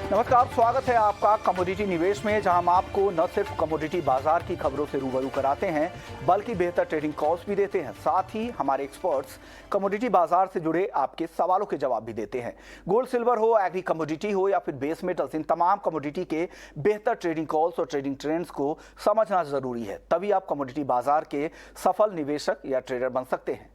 नमस्कार, स्वागत है आपका कमोडिटी निवेश में, जहां हम आपको न सिर्फ कमोडिटी बाजार की खबरों से रूबरू कराते हैं बल्कि बेहतर ट्रेडिंग कॉल्स भी देते हैं। साथ ही हमारे एक्सपर्ट्स कमोडिटी बाजार से जुड़े आपके सवालों के जवाब भी देते हैं। गोल्ड, सिल्वर हो, एग्री कमोडिटी हो या फिर बेस मेटल्स, इन तमाम कमोडिटी के बेहतर ट्रेडिंग कॉल्स और ट्रेडिंग ट्रेंड्स को समझना जरूरी है। तभी आप कमोडिटी बाजार के सफल निवेशक या ट्रेडर बन सकते हैं।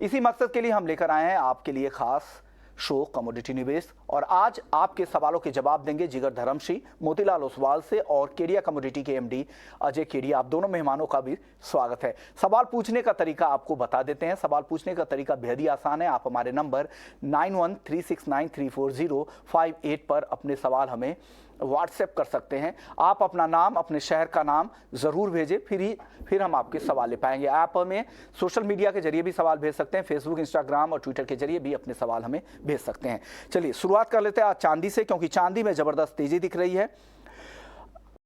इसी मकसद के लिए हम लेकर आए हैं आपके लिए खास शो कमोडिटी निवेश, और आज आपके सवालों के जवाब देंगे जिगर धर्मशी मोतीलाल ओसवाल से और केडिया कमोडिटी के एमडी अजय केडिया। आप दोनों मेहमानों का भी स्वागत है। सवाल पूछने का तरीका आपको बता देते हैं। सवाल पूछने का तरीका बेहद ही आसान है। आप हमारे नंबर 9136934058 पर अपने सवाल हमें व्हाट्सएप कर सकते हैं। आप अपना नाम, अपने शहर का नाम जरूर भेजें, फिर हम आपके सवाल ले पाएंगे। आप हमें सोशल मीडिया के जरिए भी सवाल भेज सकते हैं। फेसबुक, इंस्टाग्राम और ट्विटर के जरिए भी अपने सवाल हमें भेज सकते हैं। चलिए शुरुआत कर लेते हैं आज चांदी से, क्योंकि चांदी में जबरदस्त तेजी दिख रही है।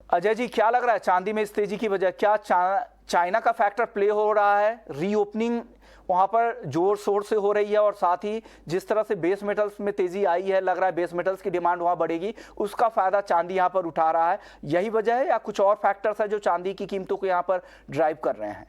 अजय जी, क्या लग रहा है चांदी में इस तेजी की वजह? क्या चाइना का फैक्टर प्ले हो रहा है? रीओपनिंग वहां पर जोर शोर से हो रही है, और साथ ही जिस तरह से बेस मेटल्स में तेजी आई है, लग रहा है बेस मेटल्स की डिमांड वहां बढ़ेगी, उसका फायदा चांदी यहां पर उठा रहा है। यही वजह है या कुछ और फैक्टर्स है जो चांदी की कीमतों को यहां पर ड्राइव कर रहे हैं?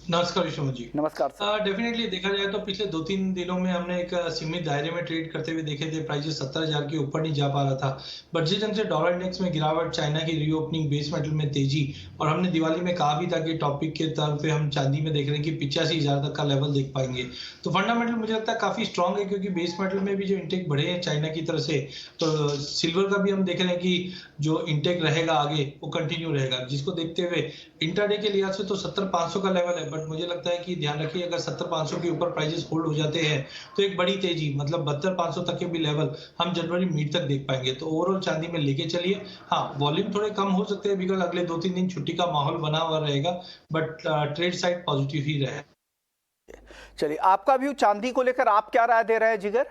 नमस्कार विष्णु जी। नमस्कार सर। डेफिनेटली देखा जाए तो पिछले 2-3 दिनों में हमने एक सीमित दायरे में ट्रेड करते हुए देखे थे। प्राइस 70,000 के ऊपर नहीं जा पा रहा था, बट जिस ढंग से डॉलर इंडेक्स में गिरावट, चाइना की रीओपनिंग, बेस मेटल में तेजी, और हमने दिवाली में कहा भी था कि टॉपिक के तौर पे हम चांदी में देख रहे हैं कि 85,000 तक का लेवल देख पाएंगे। तो फंडामेंटल मुझे लगता है काफी स्ट्रॉन्ग है, क्योंकि बेस मेटल में भी जो इंटेक बढ़े हैं चाइना की तरफ से, तो सिल्वर का भी हम देख रहे हैं कि जो इंटेक रहेगा आगे वो कंटिन्यू रहेगा, जिसको देखते हुए इंट्राडे के लिहाज से तो 70,500 का लेवल है। बट मुझे लगता है कि ध्यान रखिए, अगर 70,500 के ऊपर प्राइसेस होल्ड हो जाते हैं तो एक बड़ी तेजी, मतलब 72,500 तक के भी लेवल हम जनवरी मिड तक देख पाएंगे। तो ओवरऑल चांदी में लेके चलिए। हाँ, वॉल्यूम थोड़े कम हो सकते हैं बिकॉज अगले 2-3 दिन छुट्टी का माहौल बना हुआ रहेगा, बट ट्रेड साइड पॉजिटिव ही रहे। चलिए, आपका व्यू चांदी को लेकर आप क्या राय दे रहे हैं जिगर?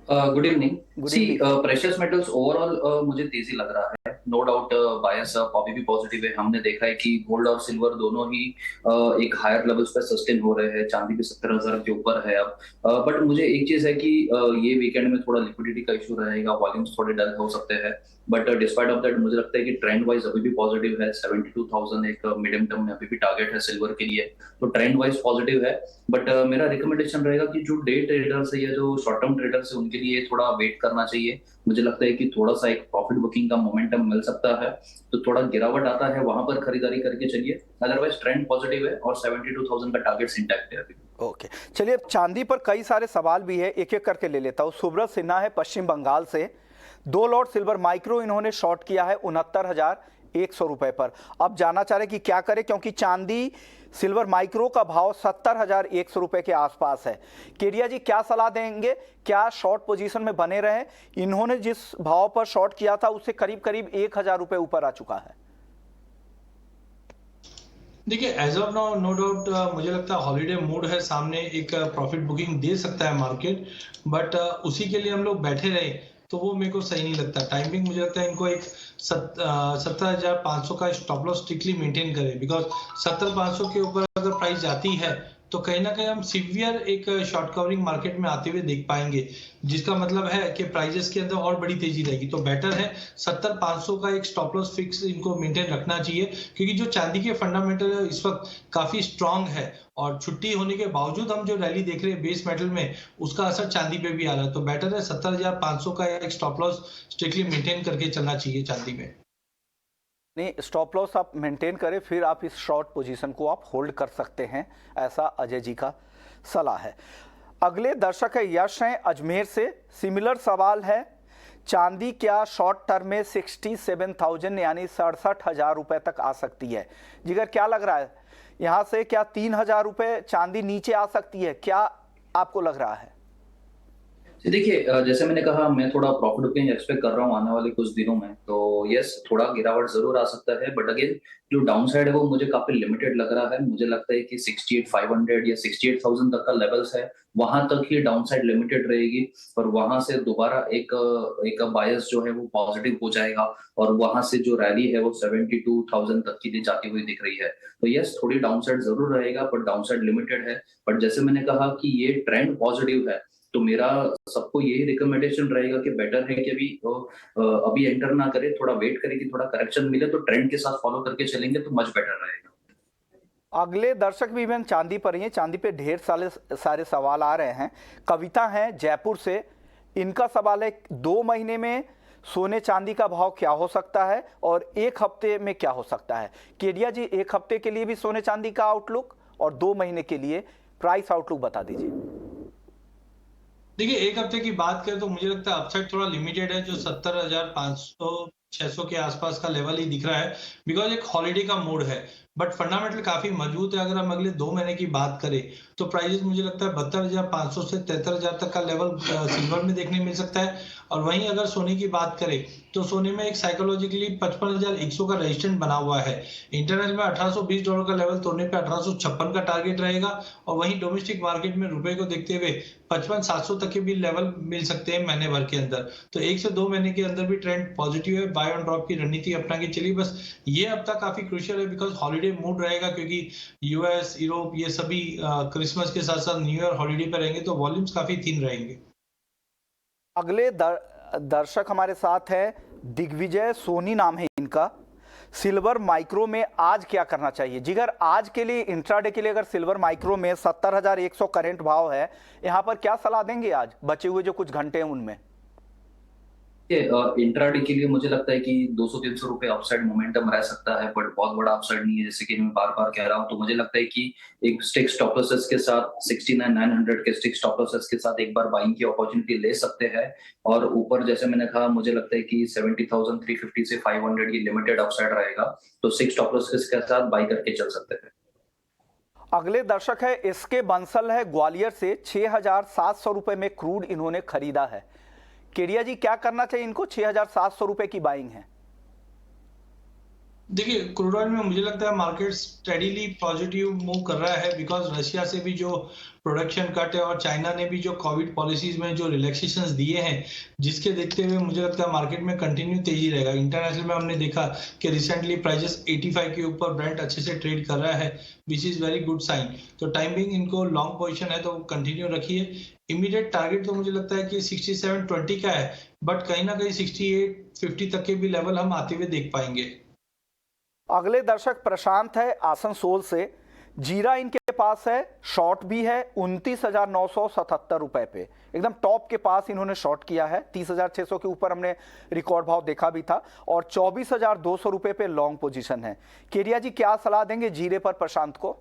Good evening. गुड सी, इवनिंग। प्रेशियस मेटल्स ओवरऑल मुझे तेजी लग रहा है। नो डाउट बायस अभी भी पॉजिटिव है। हमने देखा है कि गोल्ड और सिल्वर दोनों ही एक हायर लेवल्स पे सस्टेन हो रहे हैं। चांदी भी 70,000 के ऊपर है अब। बट मुझे एक चीज है कि ये वीकेंड में थोड़ा लिक्विडिटी का इशू रहेगा, वॉल्यूम्स थोड़े डल हो सकते हैं। बट डिस्पाइट ऑफ दैट मुझे लगता है कि ट्रेंड वाइज अभी भी पॉजिटिव है। 72,000 एक मीडियम टर्म में अभी भी टारगेट है सिल्वर के लिए, तो ट्रेंड वाइज पॉजिटिव है। बट मेरा रिकमेंडेशन रहेगा कि जो डे ट्रेडर्स है या जो शॉर्ट टर्म ट्रेडर्स है, उनके लिए थोड़ा वेट करना चाहिए। मुझे लगता है कि थोड़ा सा एक प्रॉफिट बुकिंग का मोमेंटम मिल सकता है, तो थोड़ा गिरावट आता है वहां पर खरीदारी करके चलिए। अदरवाइज ट्रेंड पॉजिटिव है और 72,000 का टारगेट इंटैक्ट है अभी। ओके, चलिए, अब चांदी पर कई सारे सवाल भी है, एक एक करके ले लेता हूँ। सुब्रत सिन्हा है पश्चिम बंगाल से। 2 लॉट सिल्वर माइक्रो इन्होंने शॉर्ट किया है 69,100 रुपए पर। अब जानना चाह रहे कि क्या करें, क्योंकि चांदी सिल्वर माइक्रो का भाव 70,100 रुपए के आसपास है। केडिया जी, क्या सलाह देंगे? क्या शॉर्ट पोजीशन में बने रहें? इन्होंने जिस भाव पर शॉर्ट किया था उससे करीब करीब 1,000 रुपए ऊपर आ चुका है। देखिए, as of now no doubt मुझे लगता है हॉलीडे मूड है सामने, एक प्रॉफिट बुकिंग दे सकता है मार्केट, बट उसी के लिए हम लोग बैठे रहे तो वो मेरे को सही नहीं लगता। टाइमिंग मुझे लगता है इनको एक 70,500 का स्टॉप लॉस स्ट्रिक्टली मेंटेन करें, बिकॉज 70,500 के ऊपर अगर प्राइस जाती है तो कहीं ना कहीं हम सीवियर एक शॉर्ट कवरिंग मार्केट में आते हुए देख पाएंगे, जिसका मतलब है कि प्राइजेस के अंदर और बड़ी तेजी रहेगी। तो बेटर है 70,500 का एक स्टॉप लॉस फिक्स इनको मेंटेन रखना चाहिए, क्योंकि जो चांदी के फंडामेंटल इस वक्त काफी स्ट्रांग है, और छुट्टी होने के बावजूद हम जो रैली देख रहे हैं बेस मेटल में, उसका असर चांदी पे भी आ रहा है। तो बेटर है 70,500 का एक स्टॉप लॉस स्ट्रिक्टली मेंटेन करके चलना चाहिए चांदी में। नहीं, स्टॉप लॉस आप मेंटेन करें, फिर आप इस शॉर्ट पोजीशन को आप होल्ड कर सकते हैं, ऐसा अजय जी का सलाह है। अगले दर्शक है यश हैं अजमेर से। सिमिलर सवाल है, चांदी क्या शॉर्ट टर्म में 67,000 यानी 67,000 रुपए तक आ सकती है? जिगर, क्या लग रहा है, यहाँ से क्या 3,000 रुपए चांदी नीचे आ सकती है? क्या आपको लग रहा है? देखिए, जैसे मैंने कहा, मैं थोड़ा प्रॉफिट बुकिंग एक्सपेक्ट कर रहा हूँ आने वाले कुछ दिनों में। तो यस, थोड़ा गिरावट जरूर आ सकता है, बट अगेन जो डाउन साइड है वो मुझे काफी लिमिटेड लग रहा है। मुझे लगता है कि 68,500 या 68,000 तक का लेवल्स है, वहां तक ही डाउन साइड लिमिटेड रहेगी। और वहां से दोबारा एक बायस जो है वो पॉजिटिव हो जाएगा, और वहां से जो रैली है वो 72,000 तक की जाती हुई दिख रही है। तो यस, थोड़ी डाउन साइड जरूर रहेगा, बट डाउन साइड लिमिटेड है। बट जैसे मैंने कहा कि ये ट्रेंड पॉजिटिव है, तो मेरा सबको यही रिकमेंडेशन रहेगा कि बेटर है कि अभी एंटर ना करें, थोड़ा वेट करें कि थोड़ा करेक्शन मिले, तो ट्रेंड के साथ फॉलो करके चलेंगे तो मच बेटर रहेगा। अगले दर्शक भी इवन चांदी पर ही हैं। चांदी पे ढेर सारे सवाल आ रहे हैं। कविता हैं जयपुर से, इनका सवाल है 2 महीने में सोने चांदी का भाव क्या हो सकता है और 1 हफ्ते में क्या हो सकता है। केडिया जी, 1 हफ्ते के लिए भी सोने चांदी का आउटलुक और 2 महीने के लिए प्राइस आउटलुक बता दीजिए। देखिए, 1 हफ्ते की बात करें तो मुझे लगता है अपसाइड थोड़ा लिमिटेड है, जो 70,500-600 के आसपास का लेवल ही दिख रहा है, बिकॉज एक हॉलिडे का मूड है। बट फंडामेंटल काफी मजबूत है। अगर हम अगले 2 महीने की बात करें तो प्राइजेस मुझे लगता है 72,500 से 73,000 तक का लेवल सिल्वर में देखने मिल सकता है। और वहीं अगर सोने की बात करें तो सोने में एक साइकोलॉजिकली 55,100 का रेजिस्टेंस बना हुआ है। इंटरनेशनल में $1,820 का लेवल तोड़ने पे 1856 का टारगेट रहेगा। और वहीं डोमेस्टिक मार्केट में रुपए को देखते हुए 55,700 तक के भी लेवल मिल सकते हैं महीने भर के अंदर। तो 1 से 2 महीने के अंदर भी ट्रेंड पॉजिटिव है। बाय ऑन ड्रॉप की रणनीति अपना के चलिए। बस ये हफ्ता काफी क्रूशियल है, बिकॉज हॉलिडे मूड रहेगा, क्योंकि यूएस, यूरोप ये सभी क्रिसमस के साथ साथ न्यू ईयर हॉलिडे पे रहेंगे, तो वॉल्यूम्स काफी थिन रहेंगे। अगले दर्शक हमारे साथ है दिग्विजय सोनी, नाम है इनका। सिल्वर माइक्रो में आज क्या करना चाहिए जिगर? आज के लिए, इंट्राडे के लिए, अगर सिल्वर माइक्रो में 70,100 करंट भाव है, यहाँ पर क्या सलाह देंगे आज बचे हुए जो कुछ घंटे हैं उनमें? इंट्राडे के लिए मुझे लगता है कि 200-300 रुपए अपसाइड मोमेंटम रह सकता है, बट बहुत बड़ा अपसाइड नहीं है, जैसे कि मैं बार बार कह रहा हूं। तो मुझे लगता है कि एक स्टिक स्टॉप लॉसेस के साथ 69,900 के स्टिक स्टॉप लॉसेस के साथ एक बार बाइंग की अपॉर्चुनिटी ले सकते हैं। और ऊपर जैसे मैंने कहा, मुझे लगता है कि 70,350 से 500 ये लिमिटेड अपसाइड रहेगा, तो 6 स्टॉप लॉसेस के साथ बाई करके चल सकते हैं। अगले दर्शक है इसके बंसल, है ग्वालियर से। 6,700 रुपए में क्रूड इन्होंने खरीदा है। केडिया जी, क्या करना चाहिए इनको? 6,700 रुपए की बाइंग है। देखिए, क्रूड ऑयल में मुझे लगता है मार्केट स्टेडीली पॉजिटिव मूव कर रहा है, बिकॉज रशिया से भी जो प्रोडक्शन कट है और चाइना ने भी जो कोविड पॉलिसीज में जो रिलैक्सेशंस दिए हैं, जिसके देखते हुए मुझे लगता है मार्केट में कंटिन्यू तेजी रहेगा। इंटरनेशनल में हमने देखा कि रिसेंटली प्राइसेस 85 के ऊपर ब्रेंट अच्छे से ट्रेड कर रहा है, which is very good sign. तो टाइम बिंग इनको लॉन्ग पोजीशन है तो कंटिन्यू रखिए। इमीडिएट टारगेट तो मुझे लगता है कि 6720 का है, बट कहीं ना कहीं 6850 तक के भी लेवल हम आते हुए देख पाएंगे। अगले दर्शक प्रशांत है आसनसोल से। जीरा इनके पास है, शॉर्ट भी है 29,977 रुपए पे, एकदम टॉप के पास इन्होंने शॉर्ट किया है। 30,600 के ऊपर हमने रिकॉर्ड भाव देखा भी था, और 24,200 रुपए पे लॉन्ग पोजीशन है। केडिया जी, क्या सलाह देंगे जीरे पर प्रशांत को?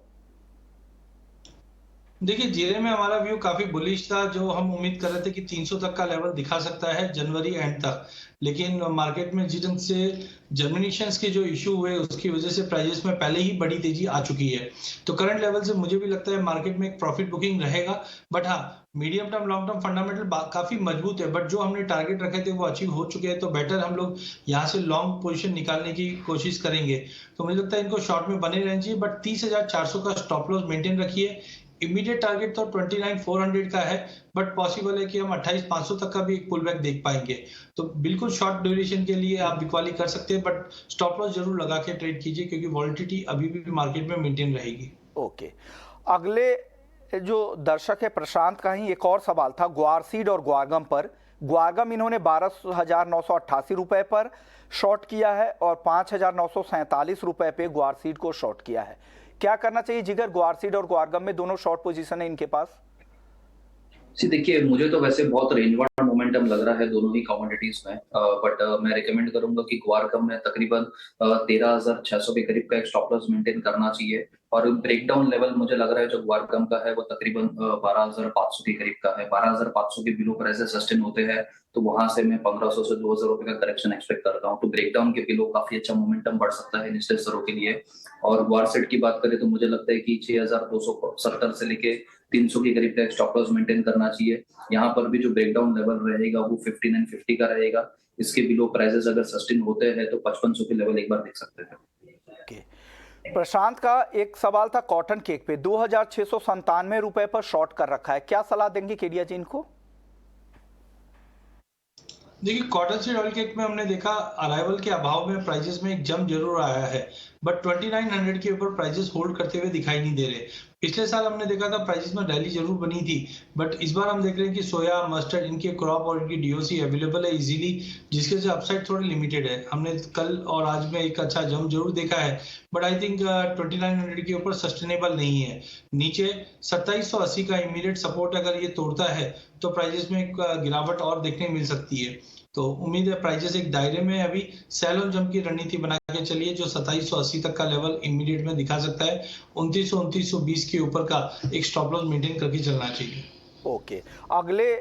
देखिए, जीरे में हमारा व्यू काफी बुलिश था, जो हम उम्मीद कर रहे थे कि 300 तक का लेवल दिखा सकता है जनवरी एंड तक। लेकिन मार्केट में जिस ढंग से जर्मिनेशंस के जो इशू हुए, उसकी वजह से प्राइजेस में पहले ही बड़ी तेजी आ चुकी है। तो करंट लेवल से मुझे भी लगता है मार्केट में एक प्रॉफिट बुकिंग रहेगा। बट हाँ, medium term long term fundamental काफी मजबूत है, बट जो हमने टारगेट रखे थे वो अचीव हो चुके हैं। तो बेटर हम लोग यहाँ से लॉन्ग पोजीशन निकालने की कोशिश करेंगे। तो मुझे लगता है इनको शॉर्ट में बने रहना चाहिए, बट 30,400 का स्टॉप लॉस मेंटेन रखिए। इमीडिएट टारगेट तो 29,400 का है, बट पॉसिबल है कि हम 28,500 तक का भी एक पुल बैक देख पाएंगे। तो बिल्कुल शॉर्ट ड्यूरेशन के लिए आप बिकवाली कर सकते हैं, बट स्टॉप लॉस जरूर लगा के ट्रेड कीजिए, क्योंकि वॉलिटिलिटी अभी भी मार्केट में मेंटेन रहेगी। ओके, अगले जो दर्शक है प्रशांत का ही एक और सवाल था ग्वारसीड और ग्वारगम पर। ग्वारगम इन्होंने 12,988 रुपए पर शॉर्ट किया है और 5,947 रुपए पे ग्वारसीड को शॉर्ट किया है। क्या करना चाहिए जिगर? ग्वारसीड और ग्वारगम में दोनों शॉर्ट पोजीशन है इनके पास। देखिए, मुझे तो वैसे बहुत रेंज बाउंड मोमेंटम लग रहा है दोनों ही कमोडिटीज में, बट मैं रिकमेंड करूंगा कि ग्वारगम में तकरीबन 13,600 के करीब का एक स्टॉप लॉस मेंटेन करना चाहिए। और ब्रेकडाउन लेवल मुझे लग रहा है जो ग्वारगम का है वो तकरीबन 12,500 के करीब का है। 12,500 के बिलो प्राइसेस सस्टेन होते हैं, तो वहां से मैं 1,500 से 2,000 रुपए का करेक्शन एक्सपेक्ट करता हूँ। तो ब्रेकडाउन के बिलो काफी अच्छा मोमेंटम बढ़ सकता है निचले स्तरों के लिए। और ग्वारसीड की बात करें तो मुझे लगता है कि 6,270 से लेके 300 के करीब का एक स्टॉप लॉस मेंटेन करना चाहिए। यहाँ पर भी जो ब्रेकडाउन लेवल रहेगा वो 5950 का रहेगा। इसके बिलो प्राइसेस अगर सस्टेन होते हैं तो 5500 के लेवल एक बार देख सकते हैं। प्रशांत का एक सवाल था कॉटन केक पे, 2,697 रुपए पर शॉर्ट कर रखा है। क्या सलाह देंगे केडिया जी इनको? देखिए, कॉटन सीड ऑयल केक में हमने देखा अराइवल के अभाव में प्राइसेस में एक जंप जरूर आया है, बट 2900 के ऊपर प्राइसेस होल्ड करते हुए दिखाई नहीं दे रहे। पिछले साल हमने देखा था प्राइसेस में रैली जरूर बनी थी, बट इस बार हम देख रहे हैं कि सोया, मस्टर्ड, इनके क्रॉप और इनकी डीओसी अवेलेबल है इजीली, जिसके वजह से अपसाइड थोड़ी लिमिटेड है। हमने कल और आज में एक अच्छा जंप जरूर देखा है, बट आई थिंक 2900 के ऊपर सस्टेनेबल नहीं है। नीचे 2780 का इमीडिएट सपोर्ट अगर ये तोड़ता है तो प्राइसेस में एक गिरावट और देखने मिल सकती है। तो उम्मीद है प्राइजेस एक दायरे में अभी सेल और जंप की रणनीति बना के चलिए, जो 2780 तक का लेवल इमीडिएट में दिखा सकता है। 2920 के ऊपर का एक स्टॉप लॉस मेंटेन करके चलना चाहिए। ओके, अगले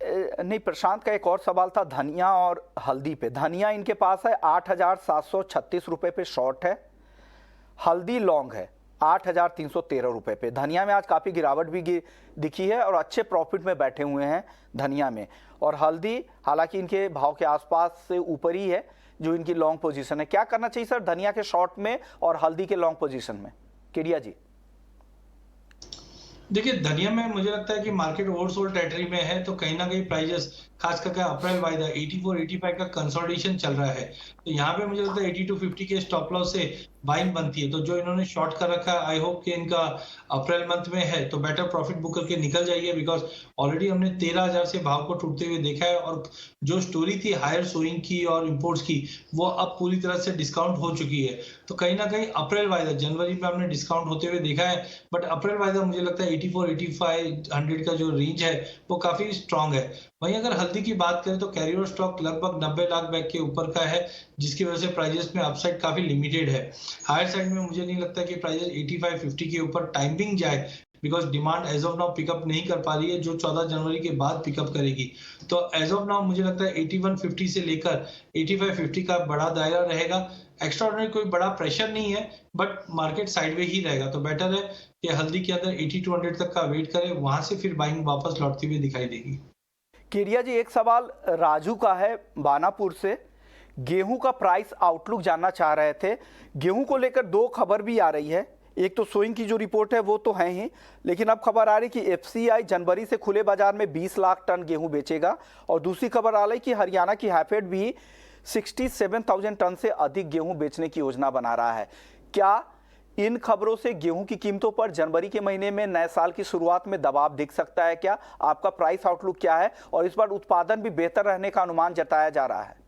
नहीं, प्रशांत का एक और सवाल था धनिया और हल्दी पे। धनिया इनके पास है 8736 रुपए पे शॉर्ट है, हल्दी लॉन्ग है 8313 रुपए पे। धनिया में आज काफ़ी गिरावट भी दिखी है और अच्छे प्रॉफिट में बैठे हुए हैं धनिया में। और हल्दी हालांकि इनके भाव के आसपास से ऊपर ही है, जो इनकी लॉन्ग पोजीशन है। क्या करना चाहिए सर धनिया के शॉर्ट में और हल्दी के लॉन्ग पोजीशन में, केडिया जी? देखिए, धनिया में मुझे लगता है कि मार्केट ओवरसोल्ड टेरिटरी में है, तो कहीं ना कहीं प्राइजेस खास करके अप्रैल वायदा 84-85 का कंसोलिडेशन चल रहा है। तो यहाँ पे मुझे लगता है 8250 के स्टॉप लॉस से बाइंग बनती है। तो जो इन्होंने शॉर्ट कर रखा है, आई होप कि इनका अप्रैल मंथ में है तो बेटर प्रॉफिट बुक करके निकल जाइए, बिकॉज ऑलरेडी हमने 13,000 से भाव को टूटते हुए देखा है। और जो स्टोरी थी हायर सोइंग की और इंपोर्ट्स की, वो अब पूरी तरह से डिस्काउंट हो चुकी है। तो कहीं ना कहीं अप्रैल वायदा, जनवरी में हमने डिस्काउंट होते हुए देखा है, बट अप्रैल वायदा मुझे लगता है 84-85 का जो रेंज है वो काफी स्ट्रांग है। वहीं अगर हल्दी की बात करें तो कैरियर स्टॉक लगभग 90 लाख बैग के ऊपर का है, जिसकी वजह से प्राइजेस में अपसाइड काफी लिमिटेड है। हायर साइड में मुझे नहीं लगता कि प्राइजेस 85-50 के ऊपर टाइमिंग जाए, because demand as of now pickup नहीं कर पा रही है, जो 14 जनवरी के बाद पिकअप करेगी। तो एज ऑफ नाउ मुझे लगता है 8150 से लेकर 8550 का बड़ा दायरा रहेगा। एक्स्ट्राऑर्डिनरी कोई बड़ा प्रेशर नहीं है, बट मार्केट साइडवे ही रहेगा। तो बेटर है कि हल्दी के अंदर 8200 तक का वेट करें, वहां से फिर बाइंग वापस लौटती हुई दिखाई देगी। केडिया जी, एक सवाल राजू का है बानापुर से। गेहूं का प्राइस आउटलुक जानना चाह रहे थे। गेहूं को लेकर दो खबर भी आ रही है। एक तो सोइंग की जो रिपोर्ट है वो तो है ही, लेकिन अब खबर आ रही कि एफसीआई जनवरी से खुले बाजार में 20 लाख टन गेहूं बेचेगा। और दूसरी खबर आ रही कि हरियाणा की हैफेड भी 67,000 टन से अधिक गेहूं बेचने की योजना बना रहा है। क्या इन खबरों से गेहूं की कीमतों पर जनवरी के महीने में नए साल की शुरुआत में दबाव दिख सकता है क्या? आपका प्राइस आउटलुक क्या है? और इस बार उत्पादन भी बेहतर रहने का अनुमान जताया जा रहा है।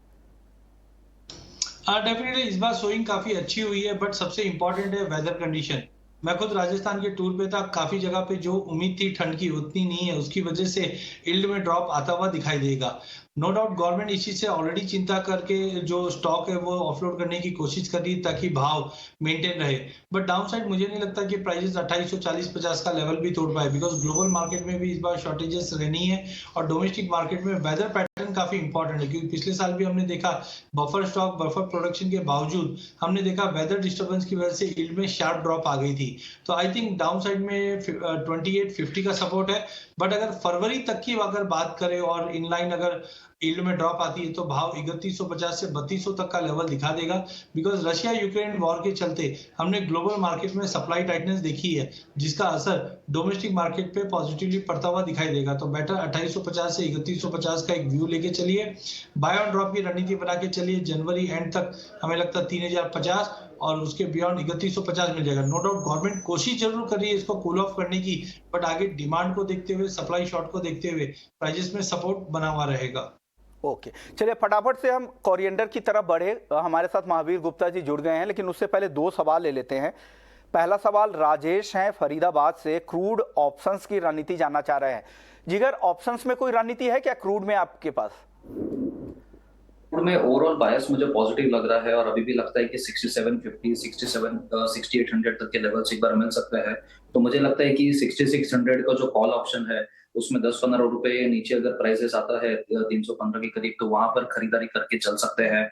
डेफिनेटली इस बार सोइंग काफी अच्छी हुई है, बट सबसे इंपॉर्टेंट है वेदर कंडीशन। मैं खुद राजस्थान के टूर पे था, काफी जगह पे जो उम्मीद थी ठंड की उतनी नहीं है, उसकी वजह से यील्ड में ड्रॉप आता हुआ दिखाई देगा। नो डाउट गवर्नमेंट इस चीज से ऑलरेडी चिंता करके जो स्टॉक है वो ऑफलोड करने की कोशिश कर रही है ताकि भाव मेंटेन रहे। बट डाउन साइड मुझे नहीं लगता कि प्राइसेस 2840-50 का लेवल भी तोड़ पाए, बिकॉज ग्लोबल मार्केट में भी इस बार शॉर्टेजेस रहनी है और डोमेस्टिक मार्केट में वेदर पैटर्न काफी इंपॉर्टेंट है। क्योंकि पिछले साल भी हमने देखा बफर स्टॉक, बफर प्रोडक्शन के बावजूद हमने देखा वेदर डिस्टर्बेंस की वजह से यील्ड में शार्प ड्रॉप आ गई थी। तो आई थिंक डाउन साइड में 2850 का सपोर्ट है। बट अगर फरवरी तक की अगर बात करें और इनलाइन अगर यील्ड में ड्रॉप आती है तो भाव 3150 से 3200 तक का लेवल दिखा देगा, बिकॉज रशिया यूक्रेन वॉर के चलते हमने ग्लोबल मार्केट में सप्लाई टाइटनेस देखी है, जिसका असर डोमेस्टिक मार्केट पे पॉजिटिवली पड़ता हुआ दिखाई देगा। तो बेटर 2850 से 3150 का एक व्यू लेके चलिए, बाय ऑन ड्रॉप की रणनीति बना के चलिए। जनवरी एंड तक हमें लगता है 3050 और उसके बियॉन्ड 3150 मिल जाएगा। नो डाउट गवर्नमेंट कोशिश जरूर कर रही है इसको कूल ऑफ करने की, बट आगे डिमांड को देखते हुए, सप्लाई शॉर्ट को देखते हुए प्राइजेस में सपोर्ट बना हुआ रहेगा। ओके, चलिए फटाफट से हम कोरिएंडर की तरफ बढ़े। हमारे साथ महावीर गुप्ता जी जुड़ गए हैं, लेकिन उससे पहले दो सवाल ले लेते हैं। पहला सवाल राजेश हैं फरीदाबाद से, क्रूड ऑप्शंस की रणनीति जानना चाह रहे हैं। जिगर, ऑप्शंस में कोई रणनीति है क्या क्रूड में आपके पास? में ओवरऑल बायस मुझे पॉजिटिव लग रहा है और अभी भी लगता है कि 6750, 6800 तक के लेवल्स एक बार मिल सकते हैं। तो मुझे लगता है कि 6600 का जो कॉल ऑप्शन है उसमें 10-15 रुपए नीचे अगर प्राइसेस आता है 315 के करीब, तो वहां पर खरीदारी करके चल सकते हैं।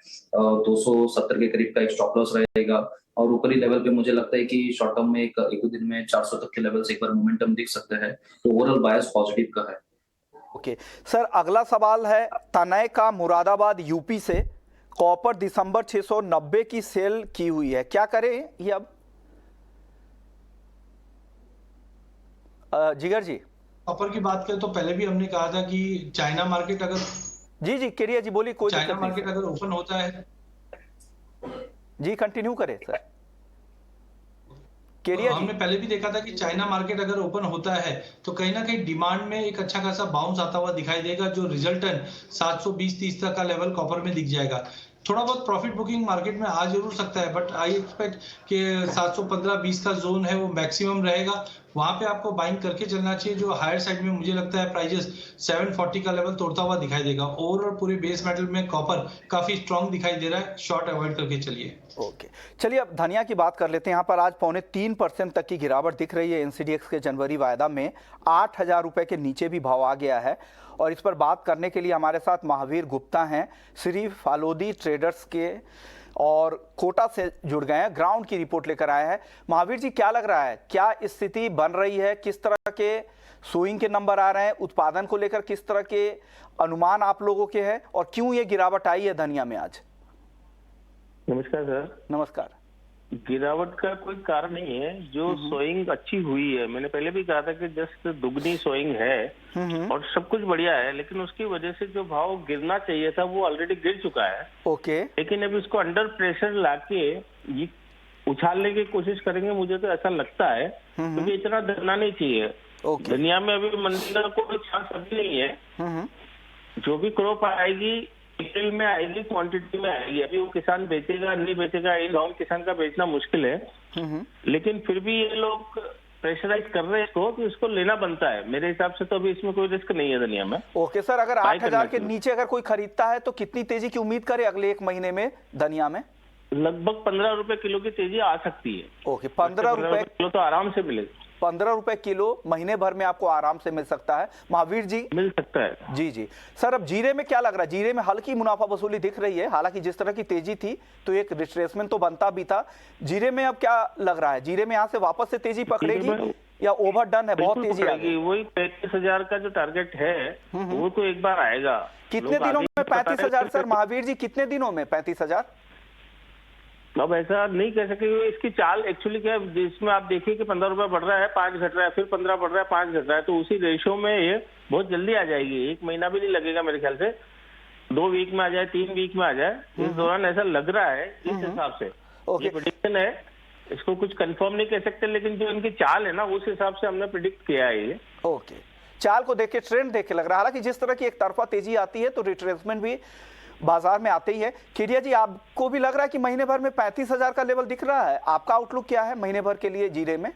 270 के करीब का एक स्टॉप लॉस रहेगा और ऊपरी लेवल पे मुझे लगता है कि शॉर्ट टर्म में एक दिन में 400 तक के लेवल्स एक बार मोमेंटम दिख सकते हैं। तो ओवरऑल बायस पॉजिटिव का है। ओके सर, अगला सवाल है तनय का मुरादाबाद यूपी से। कॉपर दिसंबर 690 की सेल की हुई है, क्या करें ये अब? जिगर जी, कॉपर की बात करें तो पहले भी हमने कहा था कि चाइना मार्केट अगर जी केरिया जी बोलिए। कोई चाइना मार्केट अगर ओपन होता है, जी कंटिन्यू करें सर। केडिया जी, हमने पहले भी देखा था कि चाइना मार्केट अगर ओपन होता है तो कहीं ना कहीं डिमांड में एक अच्छा खासा बाउंस आता हुआ दिखाई देगा, जो रिजल्टन 720-30 तक का लेवल कॉपर में दिख जाएगा। थोड़ा बहुत प्रॉफिट बुकिंग मार्केट में आ जरूर सकता है, बट आई एक्सपेक्ट कि 715-20 का जोन है वो मैक्सिमम रहेगा, वहां पे आपको बाइंग करके चलना चाहिए। जो हायर साइड में मुझे लगता है प्राइजेस 740 का लेवल तोड़ता हुआ दिखाई देगा। ओवरऑल पूरे बेस मेटल में कॉपर काफी स्ट्रांग दिखाई दे रहा है, शॉर्ट अवॉइड करके चलिए। ओके, चलिए अब धनिया की बात कर लेते हैं। यहाँ पर आज 2.25% तक की गिरावट दिख रही है। एनसीडीएक्स के जनवरी वायदा में 8,000 रुपए के नीचे भी भाव आ गया है। और इस पर बात करने के लिए हमारे साथ महावीर गुप्ता हैं, श्री फालोदी ट्रेडर्स के, और कोटा से जुड़ गए हैं, ग्राउंड की रिपोर्ट लेकर आए हैं। महावीर जी, क्या लग रहा है, क्या स्थिति बन रही है, किस तरह के सोइंग के नंबर आ रहे हैं, उत्पादन को लेकर किस तरह के अनुमान आप लोगों के हैं, और क्यों ये गिरावट आई है धनिया में आज? नमस्कार सर। नमस्कार। गिरावट का कोई कारण नहीं है, जो सोइंग अच्छी हुई है, मैंने पहले भी कहा था कि जस्ट दुगनी सोइंग है और सब कुछ बढ़िया है, लेकिन उसकी वजह से जो भाव गिरना चाहिए था वो ऑलरेडी गिर चुका है। ओके, लेकिन अब इसको अंडर प्रेशर लाके ये उछालने की कोशिश करेंगे, मुझे तो ऐसा लगता है, क्योंकि इतना डरना नहीं चाहिए। दुनिया में अभी मंदी का कोई चांस अभी नहीं है। जो भी क्रॉप आएगी अप्रैल में आएगी, क्वांटिटी में आएगी। अभी वो किसान बेचेगा नहीं बेचेगा, ये गाँव किसान का बेचना मुश्किल है, लेकिन फिर भी ये लोग प्रेशराइज कर रहे हैं इसको, कि इसको लेना बनता है। मेरे हिसाब से तो अभी इसमें कोई रिस्क नहीं है दुनिया में। ओके सर, अगर 8,000 के नीचे अगर कोई खरीदता है तो कितनी तेजी की उम्मीद करे अगले एक महीने में धनिया में? लगभग 15 रुपए किलो की तेजी आ सकती है। ओके, 15 रुपए किलो तो आराम से मिलेगा। 15 रुपए किलो महीने भर में आपको आराम से मिल सकता है। महावीर जी, मिल सकता है। जी जी सर, अब जीरे में क्या लग रहा है? जीरे में हल्की मुनाफा वसूली दिख रही है, हालांकि जिस तरह की तेजी थी तो एक रिट्रेसमेंट तो बनता भी था। जीरे में अब क्या लग रहा है, जीरे में यहाँ से वापस से तेजी पकड़ेगी या ओवरडन है, बहुत तेजी आएगी? वही 35,000 का जो टारगेट है वो तो एक बार आएगा। कितने दिनों में 35,000 सर? महावीर जी, कितने दिनों में 35,000? अब ऐसा नहीं कह सके, इसकी चाल एक्चुअली क्या है, जिसमें आप देखिए कि 15 रुपए बढ़ रहा है, 5 घट रहा है, फिर 15 बढ़ रहा है, 5 घट रहा है, तो उसी रेशियो में ये बहुत जल्दी आ जाएगी। एक महीना भी नहीं लगेगा मेरे ख्याल से, 2 वीक में आ जाए, 3 वीक में आ जाए, इस दौरान ऐसा लग रहा है इस हिसाब से। ये प्रेडिक्शन है, इसको कुछ कंफर्म नहीं कह सकते, लेकिन जो इनकी चाल है ना उस हिसाब से हमने प्रिडिक्ट किया है ये। ओके, चाल को देख के, ट्रेंड देख के लग रहा है। हालांकि जिस तरह की एक तरफा तेजी आती है तो रिट्रेसमेंट भी बाजार में आते ही है। केडिया जी, आपको भी लग रहा है कि महीने भर में 35,000 का लेवल दिख रहा है? आपका आउटलुक क्या है महीने भर के लिए जीरे में?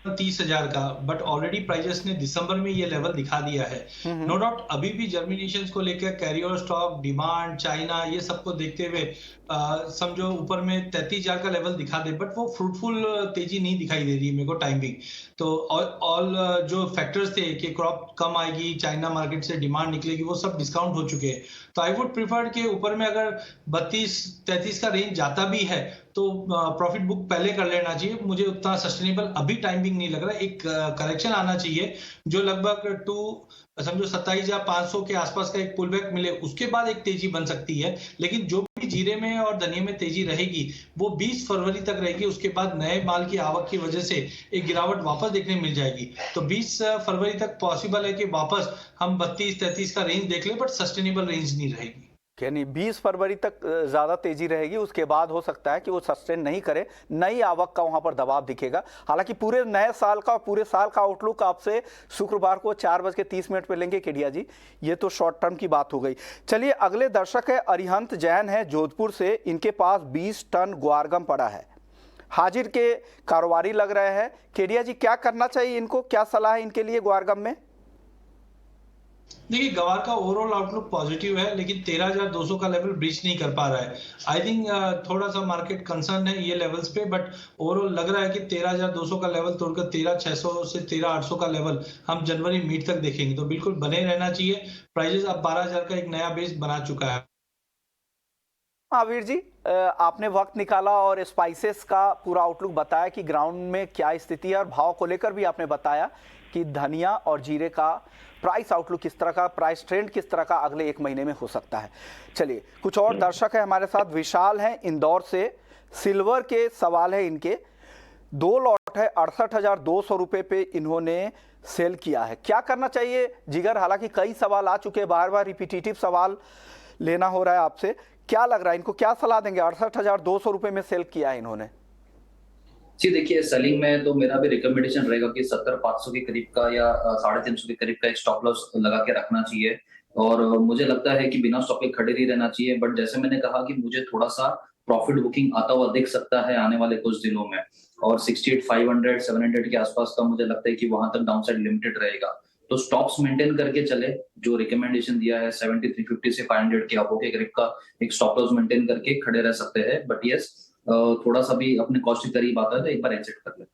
30,000 का, बट ऑलरेडी प्राइजेस ने दिसंबर में ये लेवल दिखा दिया है। नो डाउट अभी भी जर्मिनेशन को लेकर कैरियर स्टॉक, डिमांड, चाइना, ये सबको देखते हुए समझो ऊपर में 33,000 का लेवल दिखा दे, बट वो फ्रूटफुल तेजी नहीं दिखाई दे रही है मेरे को टाइम बिंग। तो ऑल जो फैक्टर्स थे कि क्रॉप कम आएगी, चाइना मार्केट से डिमांड निकलेगी, वो सब डिस्काउंट हो चुके हैं। तो आई वुड प्रिफर के ऊपर में अगर 32-33 का रेंज जाता भी है तो प्रॉफिट बुक पहले कर लेना चाहिए। मुझे उतना सस्टेनेबल अभी टाइमिंग नहीं लग रहा। एक करेक्शन आना चाहिए जो लगभग समझो 27,500 के आसपास का एक पुलबैक मिले, उसके बाद एक तेजी बन सकती है। लेकिन जो भी जीरे में और धनिया में तेजी रहेगी वो 20 फरवरी तक रहेगी। उसके बाद नए माल की आवक की वजह से एक गिरावट वापस देखने मिल जाएगी। तो 20 फरवरी तक पॉसिबल है कि वापस हम 32-33 का रेंज देख लें, बट सस्टेनेबल रेंज नहीं रहेगी। यानी 20 फरवरी तक ज़्यादा तेजी रहेगी, उसके बाद हो सकता है कि वो सस्टेन नहीं करे, नई आवक का वहाँ पर दबाव दिखेगा। हालांकि पूरे नए साल का और पूरे साल का आउटलुक आपसे शुक्रवार को 4:30 पर लेंगे केडिया जी। ये तो शॉर्ट टर्म की बात हो गई। चलिए, अगले दर्शक है अरिहंत जैन है जोधपुर से। इनके पास 20 टन ग्वारगम पड़ा है, हाजिर के कारोबारी लग रहे हैं। केडिया जी, क्या करना चाहिए इनको, क्या सलाह है इनके लिए ग्वारगम में? देखिए, गवार का ओवरऑल आउटलुक पॉजिटिव है, लेकिन 13,200 का लेवल ब्रीच नहीं कर पा रहा है। आई थिंक थोड़ा सा मार्केट कंसर्न है ये लेवल्स पे, बट ओवरऑल लग रहा है कि 13,200 का लेवल तोड़कर 13,600 से 13,800 का लेवल हम जनवरी मिड तक देखेंगे। तो बिल्कुल बने रहना चाहिए। प्राइजेस अब 12,000 का एक नया बेस बना चुका है। महावीर जी, आपने वक्त निकाला और स्पाइसेस का पूरा आउटलुक बताया कि ग्राउंड में क्या स्थिति है, और भाव को लेकर भी आपने बताया कि धनिया और जीरे का प्राइस आउटलुक किस तरह का, प्राइस ट्रेंड किस तरह का अगले एक महीने में हो सकता है। चलिए, कुछ और दर्शक है हमारे साथ। विशाल हैं इंदौर से, सिल्वर के सवाल है इनके। 2 लॉट है, 68,200 रुपये पे इन्होंने सेल किया है। क्या करना चाहिए जिगर? हालांकि कई सवाल आ चुके हैं, बार बार रिपीटेटिव सवाल लेना हो रहा है आपसे। क्या लग रहा है इनको, क्या सलाह देंगे? 68,200 रुपए में सेल किया है इन्होंने। जी देखिए, सेलिंग में तो मेरा भी रिकमेंडेशन रहेगा कि 70,500 के करीब का या 350 के करीब का एक स्टॉप लॉस लगा के रखना चाहिए। और मुझे लगता है कि बिना स्टॉप के खड़े नहीं रहना चाहिए। बट जैसे मैंने कहा कि मुझे थोड़ा सा प्रॉफिट बुकिंग आता हुआ दिख सकता है आने वाले कुछ दिनों में, और 68,500 700 के आसपास का मुझे लगता है कि वहां तक डाउनसाइड लिमिटेड रहेगा। तो स्टॉप्स मेंटेन करके चले, जो रिकमेंडेशन दिया है 7350 से 500 के अबो के करीब का एक स्टॉप लॉस मेंटेन करके खड़े रह सकते हैं। बट यस, थोड़ा सा भी अपने कॉस्ट के करीब आता है तो एक बार एग्जिट कर ले।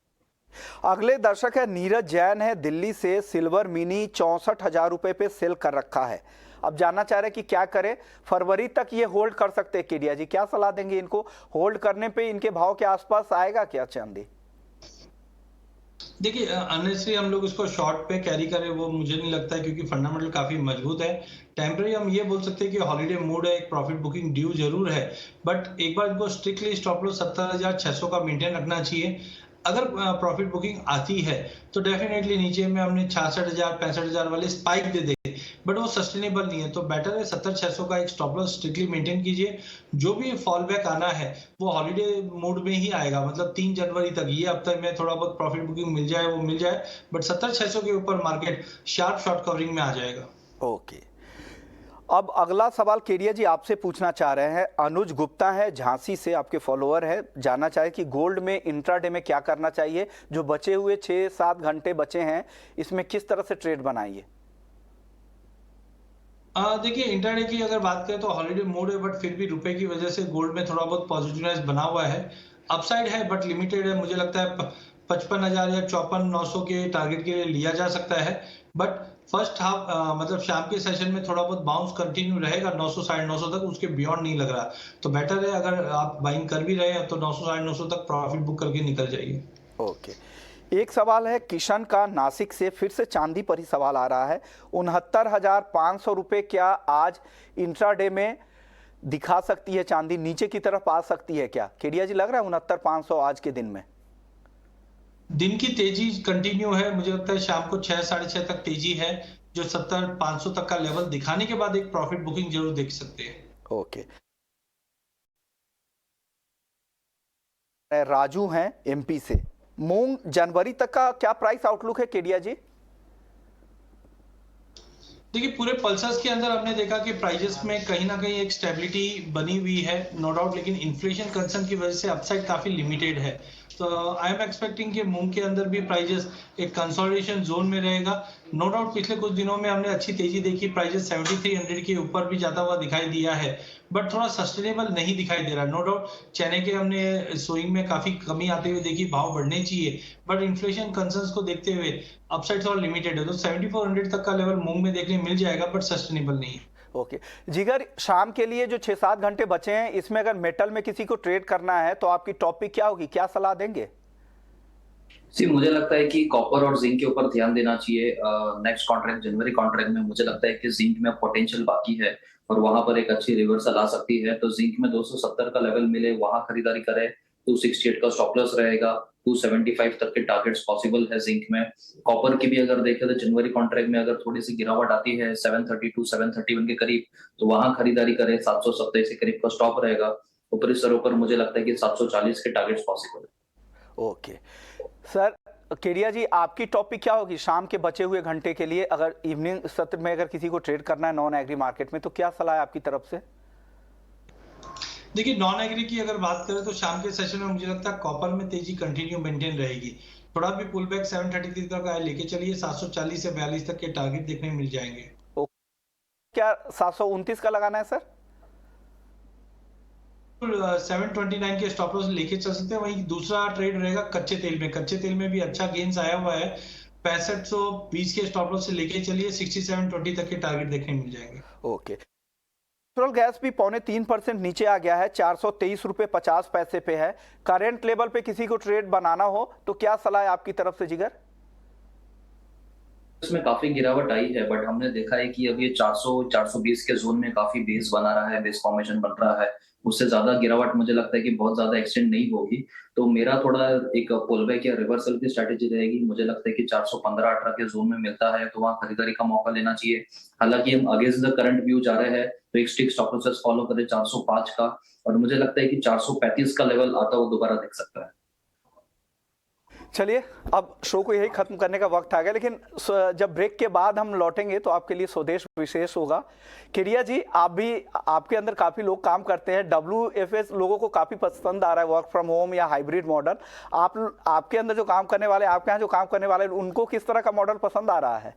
अगले दर्शक है नीरज जैन है दिल्ली से, सिल्वर मिनी 64,000 रुपए पे सेल कर रखा है। अब जानना चाह रहे हैं कि क्या करें, फरवरी तक ये होल्ड कर सकते हैं। केडिया जी क्या सलाह देंगे इनको, होल्ड करने पे इनके भाव के आसपास आएगा क्या चांदी? देखिए, अननेसेसरी हम लोग इसको शॉर्ट पे कैरी करें वो मुझे नहीं लगता है, क्योंकि फंडामेंटल काफी मजबूत है। टेम्पररी हम ये बोल सकते हैं कि हॉलीडे मूड है, एक प्रॉफिट बुकिंग ड्यू जरूर है, बट एक बार इनको स्ट्रिक्टली स्टॉप लॉस 70,600 का मेंटेन रखना चाहिए। अगर प्रॉफिट बुकिंग आती है तो डेफिनेटली नीचे में हमने 66,000 65,000 वाले स्पाइक दे दे, बट वो सस्टेनेबल नहीं है। तो बेटर है 70,600 का एक स्टॉप लॉस स्ट्रिक्टली मेंटेन कीजिए। जो भी फॉल बैक आना है वो हॉलीडे मूड में ही आएगा, मतलब 3 जनवरी तक। ये अब तक में थोड़ा बहुत प्रॉफिट बुकिंग मिल जाए वो मिल जाए, बट 70,600 के ऊपर मार्केट शार्प शॉर्ट कवरिंग में आ जाएगा। ओके, अब अगला सवाल केडिया जी आपसे पूछना चाह रहे हैं। अनुज गुप्ता है झांसी से, आपके फॉलोअर है, जानना चाहे कि गोल्ड में इंट्राडे में क्या करना चाहिए, जो बचे हुए 6-7 घंटे बचे हैं इसमें किस तरह से ट्रेड बनाइए? देखिए, इंट्राडे की अगर बात करें तो हॉलीडे मूड है, बट फिर भी रुपए की वजह से गोल्ड में थोड़ा बहुत पॉजिटिवनेस बना हुआ है। अपसाइड है बट लिमिटेड है। मुझे लगता है 55,000 या 54,900 के टारगेट के लिए लिया जा सकता है। बट फर्स्ट हाफ मतलब शाम के सेशन में थोड़ा बहुत बाउंस कंटिन्यू रहेगा 900 950 तक, उसके बियॉन्ड नहीं लग रहा। तो बेटर है अगर आप बाइंग कर भी रहे हैं तो 900 950 तक प्रॉफिट बुक करके निकल जाइए। ओके, एक सवाल है किशन का नासिक से, फिर से चांदी पर ही सवाल आ रहा है। 69,500 रुपए क्या आज इंट्राडे में दिखा सकती है चांदी, नीचे की तरफ आ सकती है क्या? केडिया जी लग रहा है 69,500 आज के दिन में? दिन की तेजी कंटिन्यू है, मुझे लगता है शाम को 6 साढ़े 6 तक तेजी है, जो 70,500 तक का लेवल दिखाने के बाद एक प्रॉफिट बुकिंग जरूर देख सकते हैं। ओके, राजू हैं एमपी से, मूंग जनवरी तक का क्या प्राइस आउटलुक है केडिया जी? देखिए, पूरे पल्सर्स के अंदर हमने देखा कि प्राइजेस में कहीं ना कहीं एक स्टेबिलिटी बनी हुई है, नो डाउट, लेकिन इन्फ्लेशन कंसर्न की वजह से अपसाइड काफी लिमिटेड है। तो आई एम एक्सपेक्टिंग कि मूंग के अंदर भी प्राइजेस एक कंसोलिडेशन जोन में रहेगा। नो डाउट पिछले कुछ दिनों में हमने अच्छी तेजी देखी, प्राइजेस 7300 के ऊपर भी जाता हुआ दिखाई दिया है, बट थोड़ा सस्टेनेबल नहीं दिखाई दे रहा। नो डाउट चने के हमने सोइंग में काफी कमी आते हुए देखी, भाव बढ़ने चाहिए, बट इन्फ्लेशन कंसर्न्स को देखते हुए अपसाइड थोड़ा लिमिटेड है। तो 7400 तक का लेवल मूंग में देखने मिल जाएगा, बट सस्टेनेबल नहीं है। ओके, जिगर शाम के लिए जो 6-7 घंटे बचे हैं इसमें अगर मेटल में किसी को ट्रेड करना है तो आपकी टॉपिक क्या होगी, क्या सलाह देंगे? मुझे लगता है कि कॉपर और जिंक के ऊपर ध्यान देना चाहिए। नेक्स्ट कॉन्ट्रैक्ट जनवरी कॉन्ट्रैक्ट में मुझे लगता है कि जिंक में पोटेंशियल बाकी है और वहां पर एक अच्छी रिवर्सल आ सकती है। तो जिंक में 270 का लेवल मिले, वहां खरीदारी करे। 268 का स्टॉप लॉस रहेगा, 275 तक के टारगेट्स पॉसिबल है जिंक में। कॉपर की भी अगर देखें तो जनवरी कॉन्ट्रैक्ट में अगर थोड़ी सी गिरावट आती है 732 731 के करीब, तो वहां खरीदारी करे। 727 के करीब का स्टॉप रहेगा। ऊपरी स्तरों पर मुझे लगता है कि 740 के टारगेट्स पॉसिबल है। ओके सर, केडिया जी आपकी टॉपिक क्या होगी शाम के बचे हुए घंटे के लिए, अगर इवनिंग सत्र में अगर किसी को ट्रेड करना है नॉन एग्री मार्केट में, तो क्या सलाह है आपकी तरफ से? देखिए, नॉन एग्री की अगर बात करें तो शाम के सेशन में मुझे लगता है कॉपर में तेजी कंटिन्यू मेंटेन रहेगी। थोड़ा भी पुल बैक 733 तक लेके चलिए, 740 से 42 तक के टारगेट देखने मिल जाएंगे। क्या 729 का लगाना है सर? 729 के स्टॉप लॉस लेके चल सकते हैं। वहीं दूसरा ट्रेड रहेगा कच्चे तेल में। कच्चे तेल में भी अच्छा गेन्स आया हुआ है, 6520 के स्टॉप लॉस से लेके चलिए, 6720 तक के टारगेट देखने मिल जाएंगे। ओके, पेट्रोल गैस भी 0.3% नीचे आ गया है, 423 रुपए 50 पैसे पे है। करंट लेवल पे किसी को ट्रेड बनाना हो तो क्या सलाह है आपकी तरफ से जिगर? इसमें काफी गिरावट आई है, बट हमने देखा है कि अब ये 400 420 के जोन में काफी बेस बना रहा है, बेस फॉर्मेशन बन रहा है। उससे ज्यादा गिरावट मुझे लगता है कि बहुत ज्यादा एक्सटेंड नहीं होगी। तो मेरा थोड़ा एक पुल बैक या रिवर्सल की स्ट्रैटेजी रहेगी। मुझे लगता है कि 415-18 के जोन में मिलता है तो वहां खरीदारी का मौका लेना चाहिए। हालांकि हम अगेंस्ट द करंट व्यू जा रहे हैं तो एक स्टिक स्टॉप लॉसेस फॉलो करें 405 का, और मुझे लगता है कि 435 का लेवल आता हुआ दोबारा दिख सकता है। चलिए, अब शो को यही खत्म करने का वक्त आ गया, लेकिन जब ब्रेक के बाद हम लौटेंगे तो आपके लिए स्वदेश विशेष होगा। किरिया जी, आप भी, आपके अंदर काफी लोग काम करते हैं, WFS लोगों को काफी पसंद आ रहा है, वर्क फ्रॉम होम या हाइब्रिड मॉडल। आपके अंदर जो काम करने वाले, आपके यहाँ जो काम करने वाले, उनको किस तरह का मॉडल पसंद आ रहा है?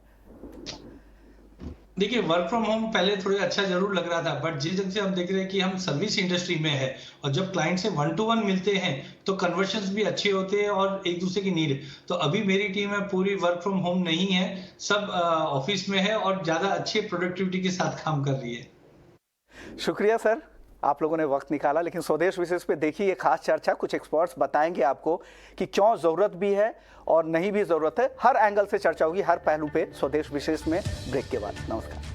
देखिए, वर्क फ्रॉम होम पहले थोड़ा अच्छा जरूर लग रहा था, बट जिस ढंग से हम देख रहे हैं कि हम सर्विस इंडस्ट्री में है और जब क्लाइंट से 1 to 1 मिलते हैं तो कन्वर्शंस भी अच्छे होते हैं और एक दूसरे की नीड। तो अभी मेरी टीम है पूरी वर्क फ्रॉम होम नहीं है, सब ऑफिस में है और ज्यादा अच्छे प्रोडक्टिविटी के साथ काम कर रही है। शुक्रिया सर, आप लोगों ने वक्त निकाला। लेकिन स्वदेश विशेष पे देखिए ये खास चर्चा, कुछ एक्सपर्ट्स बताएंगे आपको कि क्यों ज़रूरत भी है और नहीं भी ज़रूरत है। हर एंगल से चर्चा होगी, हर पहलू पे, स्वदेश विशेष में ब्रेक के बाद। नमस्कार।